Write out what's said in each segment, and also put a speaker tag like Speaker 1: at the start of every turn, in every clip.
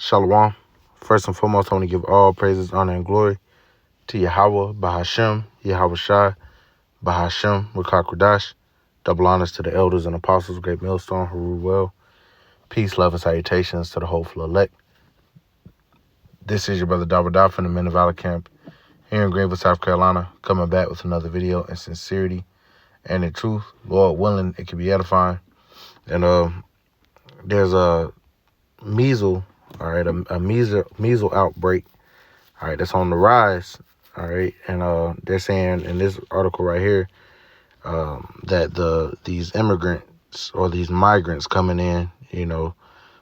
Speaker 1: Shalom. First and foremost, I want to give all praises, honor, and glory to Yahweh, Bahashem, Yahweh Shai, Bahashem, Rakakradash. Double honors to the elders and apostles, great millstone, who rule well. Peace, love, and salutations to the hopeful elect. This is your brother Davidah from the Men of Valor Camp here in Greenville, South Carolina, coming back with another video in sincerity and in truth. Lord willing, it can be edifying. And there's a measles, all right, a measles outbreak, all right, that's on the rise, all right, and they're saying in this article right here that these immigrants or these migrants coming in,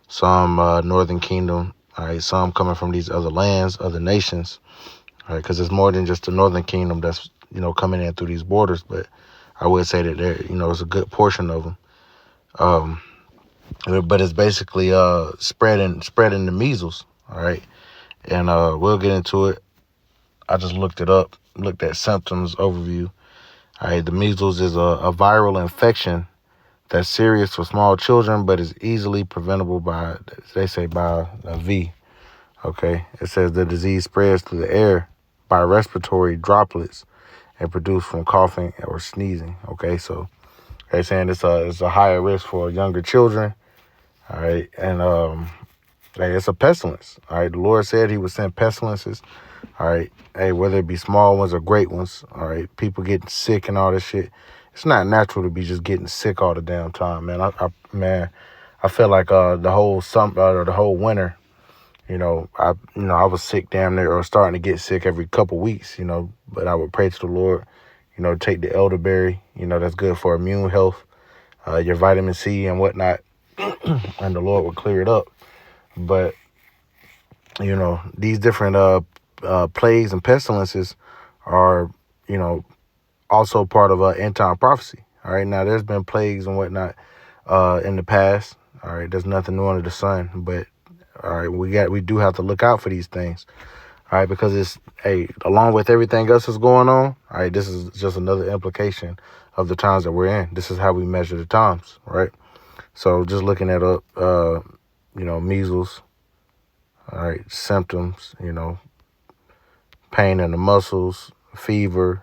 Speaker 1: some Northern Kingdom, all right, some coming from these other lands, other nations, all right, because it's more than just the Northern Kingdom that's coming in through these borders, but I would say that there, it's a good portion of them. But it's basically spreading the measles, all right? And we'll get into it. I just looked it up, looked at symptoms overview. All right, the measles is a viral infection that's serious for small children, but is easily preventable by a V, okay? It says the disease spreads through the air by respiratory droplets and produced from coughing or sneezing, okay? So they're saying it's a higher risk for younger children. All right, and hey, it's a pestilence. All right, the Lord said He would send pestilences. All right, hey, whether it be small ones or great ones. All right, people getting sick and all this shit. It's not natural to be just getting sick all the damn time, man. I feel like the whole summer or the whole winter, I was sick damn near or starting to get sick every couple weeks, But I would pray to the Lord, take the elderberry, that's good for immune health, your vitamin C and whatnot. And the Lord will clear it up. But, these different plagues and pestilences are, also part of end time prophecy. All right. Now, there's been plagues and whatnot in the past. All right. There's nothing new under the sun. But, all right, we do have to look out for these things. All right. Because along with everything else that's going on. All right. This is just another implication of the times that we're in. This is how we measure the times. Right. So just looking at measles, all right, symptoms, pain in the muscles, fever,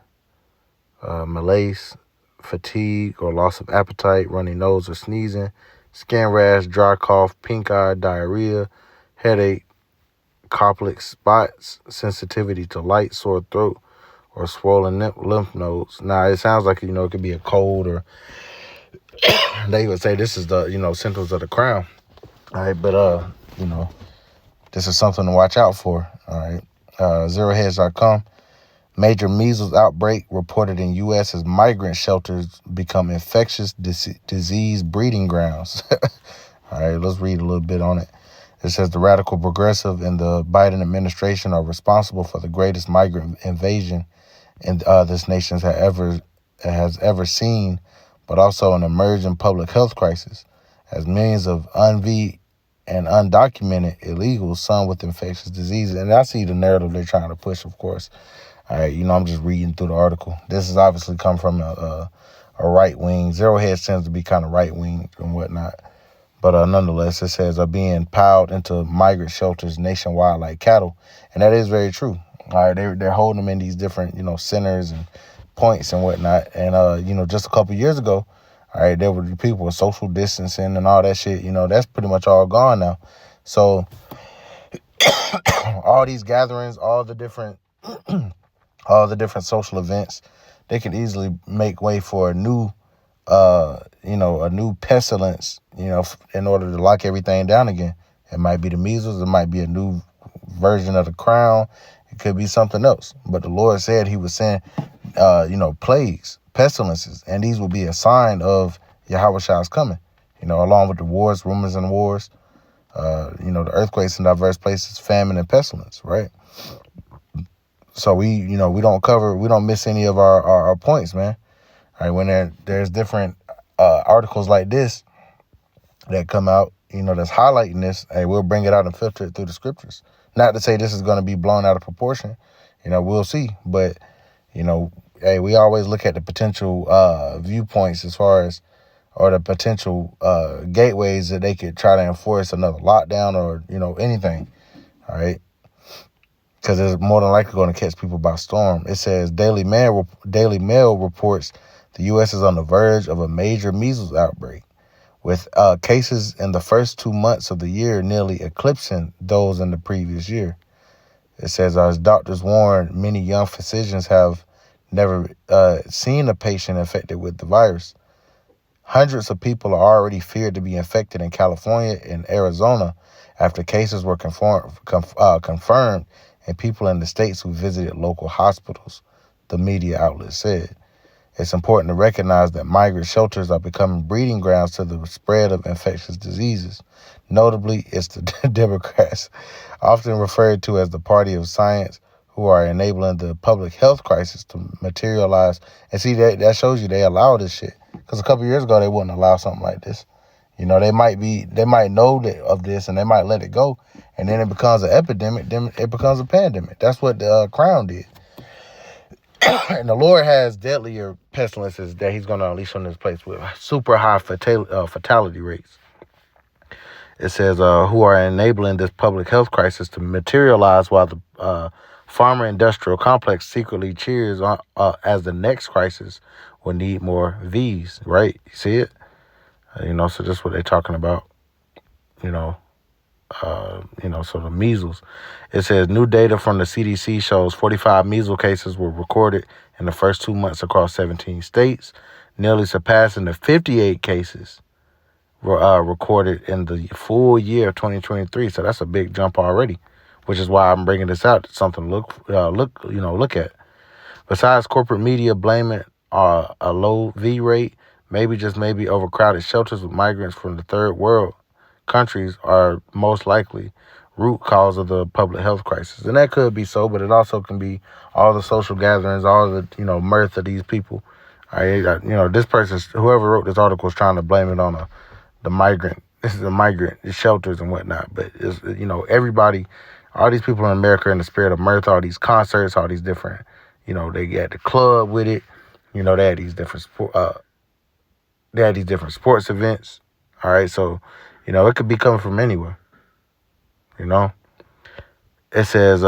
Speaker 1: malaise, fatigue or loss of appetite, runny nose or sneezing, skin rash, dry cough, pink eye, diarrhea, headache, complex spots, sensitivity to light, sore throat, or swollen lymph nodes. Now, it sounds like, it could be a cold or they would say this is the, symptoms of the crown. All right. But, this is something to watch out for. All right. ZeroHeads.com. Major measles outbreak reported in U.S. as migrant shelters become infectious disease breeding grounds. All right. Let's read a little bit on it. It says the radical progressive and the Biden administration are responsible for the greatest migrant invasion in this nation has ever seen, but also an emerging public health crisis, as millions of unv and undocumented illegals, some with infectious diseases. And I see the narrative they're trying to push, of course. All right, I'm just reading through the article. This has obviously come from a right wing. Zero Heads tends to be kind of right wing and whatnot. But nonetheless, it says are being piled into migrant shelters nationwide like cattle. And that is very true. All right, they're holding them in these different, centers and points and whatnot. And, just a couple years ago, all right, there were people with social distancing and all that shit. That's pretty much all gone now. So all these gatherings, all the different social events, they could easily make way for a new pestilence, in order to lock everything down again. It might be the measles. It might be a new version of the crown. It could be something else. But the Lord said He would send, plagues, pestilences, and these will be a sign of Yahweh Shai's coming, along with the wars, rumors and wars, the earthquakes in diverse places, famine and pestilence, right? So we don't miss any of our points, man. All right, when there's different articles like this that come out, that's highlighting this, hey, we'll bring it out and filter it through the scriptures. Not to say this is going to be blown out of proportion, we'll see. But, hey, we always look at the potential viewpoints as far as or the potential gateways that they could try to enforce another lockdown or, anything. All right. Because it's more than likely going to catch people by storm. It says Daily Mail reports the U.S. is on the verge of a major measles outbreak, with cases in the first 2 months of the year nearly eclipsing those in the previous year. It says, as doctors warn, many young physicians have never seen a patient infected with the virus. Hundreds of people are already feared to be infected in California and Arizona after cases were confirmed in people in the states who visited local hospitals, the media outlet said. It's important to recognize that migrant shelters are becoming breeding grounds to the spread of infectious diseases. Notably, it's the Democrats, often referred to as the party of science, who are enabling the public health crisis to materialize. And see, that shows you they allow this shit. Because a couple years ago, they wouldn't allow something like this. They might know of this and they might let it go. And then it becomes an epidemic, then it becomes a pandemic. That's what the Crown did. And the Lord has deadlier pestilences that he's going to unleash on this place with super high fatality rates. It says, who are enabling this public health crisis to materialize while the farmer industrial complex secretly cheers on, as the next crisis will need more V's, right? You see it? So this is what they're talking about, so the measles. It says new data from the CDC shows 45 measles cases were recorded in the first 2 months across 17 states, nearly surpassing the 58 cases were recorded in the full year of 2023. So that's a big jump already, which is why I'm bringing this out. It's something to look at. Besides corporate media blaming a low V rate, maybe overcrowded shelters with migrants from the third world countries are most likely root cause of the public health crisis. And that could be so, but it also can be all the social gatherings, all the, mirth of these people. This person, whoever wrote this article is trying to blame it on the migrant. This is the migrant shelters and whatnot. But it's, everybody, all these people in America are in the spirit of mirth, all these concerts, all these different, they get the club with it. They had these different sports events. All right, so it could be coming from anywhere. It says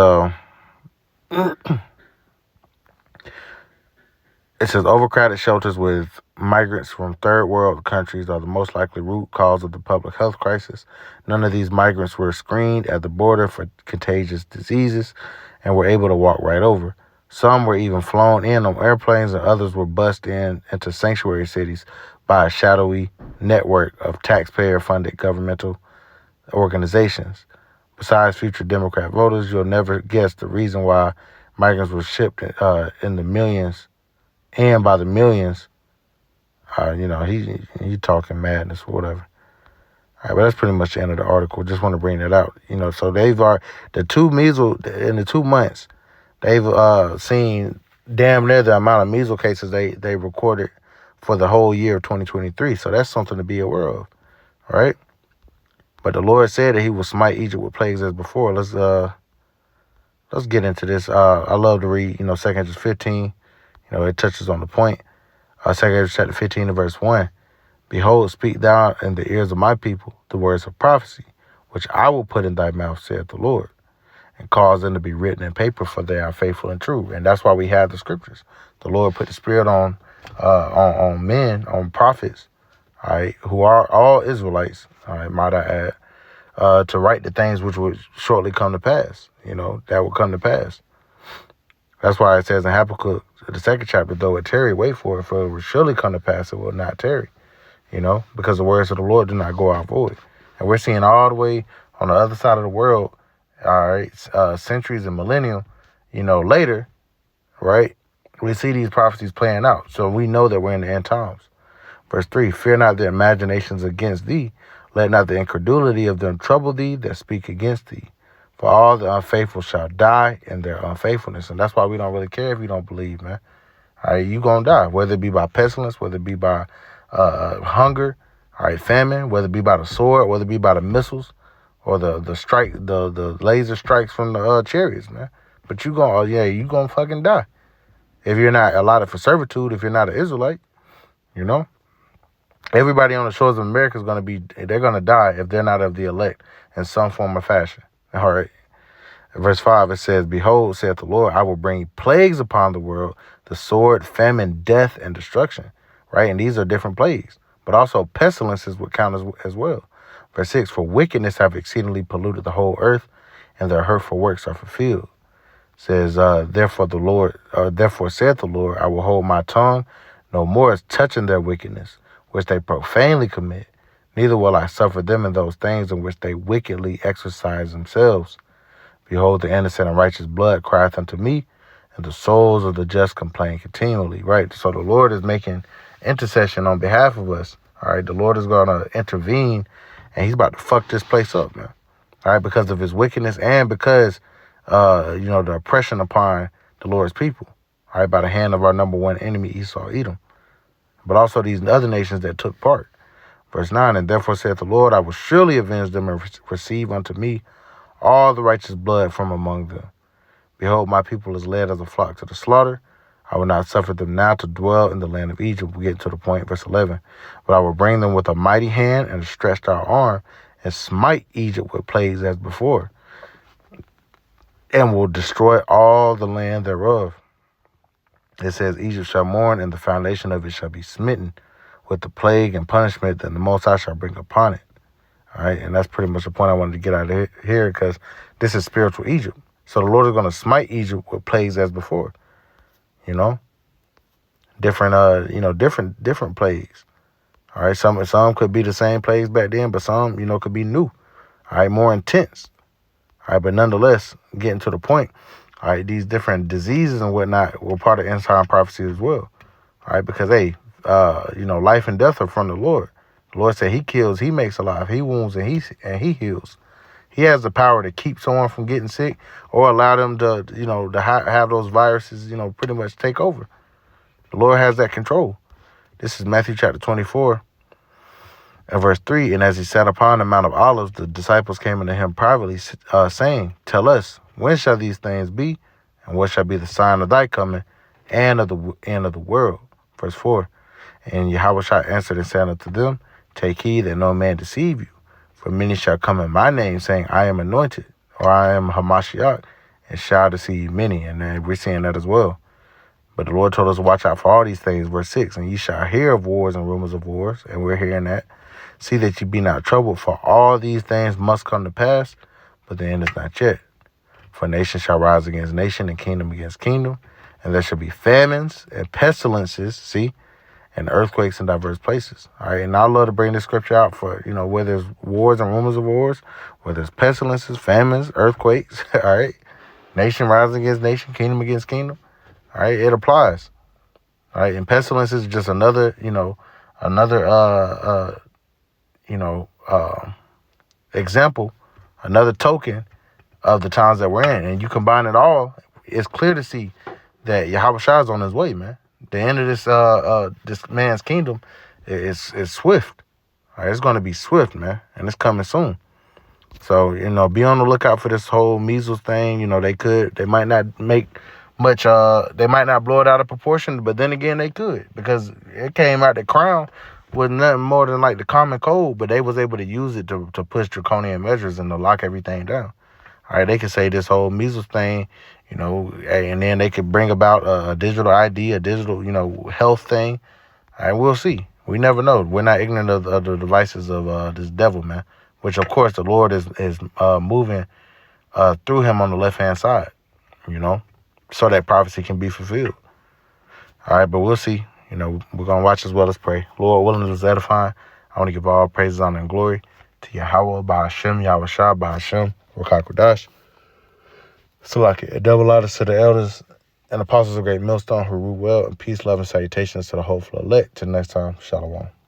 Speaker 1: overcrowded shelters with migrants from third world countries are the most likely root cause of the public health crisis. None of these migrants were screened at the border for contagious diseases and were able to walk right over. Some were even flown in on airplanes, and others were bussed into sanctuary cities by a shadowy network of taxpayer-funded governmental organizations. Besides future Democrat voters, you'll never guess the reason why migrants were shipped in the millions, and by the millions. He talking madness or whatever. All right, but that's pretty much the end of the article. Just want to bring that out. So they've the two measles in the 2 months. They've seen damn near the amount of measles cases they recorded for the whole year of 2023. So that's something to be aware of, right? But the Lord said that He will smite Egypt with plagues as before. Let's get into this. I love to read, 2 Corinthians 15. It touches on the point. 2 Corinthians chapter 15 and verse 1. Behold, speak thou in the ears of my people the words of prophecy, which I will put in thy mouth, saith the Lord, and cause them to be written in paper, for they are faithful and true. And that's why we have the scriptures. The Lord put the Spirit on men, on prophets, all right, who are all Israelites, all right, might I add, to write the things which would shortly come to pass, that will come to pass. That's why it says in Habakkuk, the 2nd chapter, though it tarry, wait for it, for it will surely come to pass, it will not tarry, because the words of the Lord do not go out void. And we're seeing all the way on the other side of the world, all right, centuries and millennium, later, right, we see these prophecies playing out. So we know that we're in the end times. Verse 3, fear not the imaginations against thee. Let not the incredulity of them trouble thee that speak against thee. For all the unfaithful shall die in their unfaithfulness. And that's why we don't really care if you don't believe, man. All right, you're going to die, whether it be by pestilence, whether it be by hunger, all right, famine, whether it be by the sword, whether it be by the missiles or the laser strikes from the chariots, man. But you're going to fucking die. If you're not allotted for servitude, if you're not an Israelite, Everybody on the shores of America is they're going to die if they're not of the elect in some form or fashion. All right. Verse 5, it says, Behold, saith the Lord, I will bring plagues upon the world, the sword, famine, death, and destruction. Right? And these are different plagues. But also pestilences would count as well. Verse 6, For wickedness have exceedingly polluted the whole earth, and their hurtful works are fulfilled. It says, therefore saith the Lord, I will hold my tongue no more as touching their wickedness, which they profanely commit. Neither will I suffer them in those things in which they wickedly exercise themselves. Behold, the innocent and righteous blood crieth unto me, and the souls of the just complain continually. Right? So the Lord is making intercession on behalf of us. All right? The Lord is going to intervene, and he's about to fuck this place up, man. All right? Because of his wickedness and because, the oppression upon the Lord's people. All right? By the hand of our number one enemy, Esau, Edom. But also these other nations that took part. Verse 9, And therefore saith the Lord, I will surely avenge them and receive unto me all the righteous blood from among them. Behold, my people is led as a flock to the slaughter. I will not suffer them now to dwell in the land of Egypt. We get to the point, verse 11. But I will bring them with a mighty hand and a stretched out arm, and smite Egypt with plagues as before, and will destroy all the land thereof. It says, Egypt shall mourn, and the foundation of it shall be smitten with the plague and punishment that the Most High shall bring upon it. All right, and that's pretty much the point I wanted to get out of here, because this is spiritual Egypt. So the Lord is going to smite Egypt with plagues as before. Different plagues. All right, some could be the same plagues back then, but some, could be new. All right, more intense. All right, but nonetheless, getting to the point. All right, these different diseases and whatnot were part of end time prophecy as well. All right, because life and death are from the Lord. The Lord said He kills, He makes alive, He wounds, and He heals. He has the power to keep someone from getting sick or allow them to, to have those viruses, pretty much take over. The Lord has that control. This is Matthew chapter 24 and verse 3. And as he sat upon the Mount of Olives, the disciples came unto him privately, saying, Tell us, when shall these things be? And what shall be the sign of thy coming and of the end of the world? Verse 4. And Yahushua answered and said unto them, Take heed that no man deceive you. For many shall come in my name, saying, I am anointed, or I am Hamashiach, and shall deceive many. And then we're seeing that as well. But the Lord told us to watch out for all these things. Verse 6, And ye shall hear of wars and rumors of wars. And we're hearing that. See that ye be not troubled, for all these things must come to pass, but the end is not yet. For nation shall rise against nation, and kingdom against kingdom. And there shall be famines and pestilences, and earthquakes in diverse places. All right. And I love to bring this scripture out for, where there's wars and rumors of wars, where there's pestilences, famines, earthquakes. All right. Nation rising against nation, kingdom against kingdom. All right. It applies. All right. And pestilence is just another example, another token of the times that we're in. And you combine it all, it's clear to see that Yahushua is on his way, man. The end of this man's kingdom is swift. All right, it's going to be swift, man, and it's coming soon. So, be on the lookout for this whole measles thing. They might not make much, they might not blow it out of proportion, but then again, they could, because it came out the crown with nothing more than like the common cold, but they was able to use it to push draconian measures and to lock everything down. All right, they could say this whole measles thing, and then they could bring about a digital ID, a digital, health thing. All right, we'll see. We never know. We're not ignorant of the devices of this devil, man, which, of course, the Lord is moving through him on the left-hand side, so that prophecy can be fulfilled. All right, but we'll see. We're going to watch as well as pray. Lord willing, is edifying. I want to give all praises, honor, and glory to Yahweh, Ba'ashem, Yahushua, Ba'ashem, Rakakudash. Salaki, a double honors to the elders and apostles of Great Millstone who rule well, and peace, love, and salutations to the hopeful elect. Till next time, Shalom.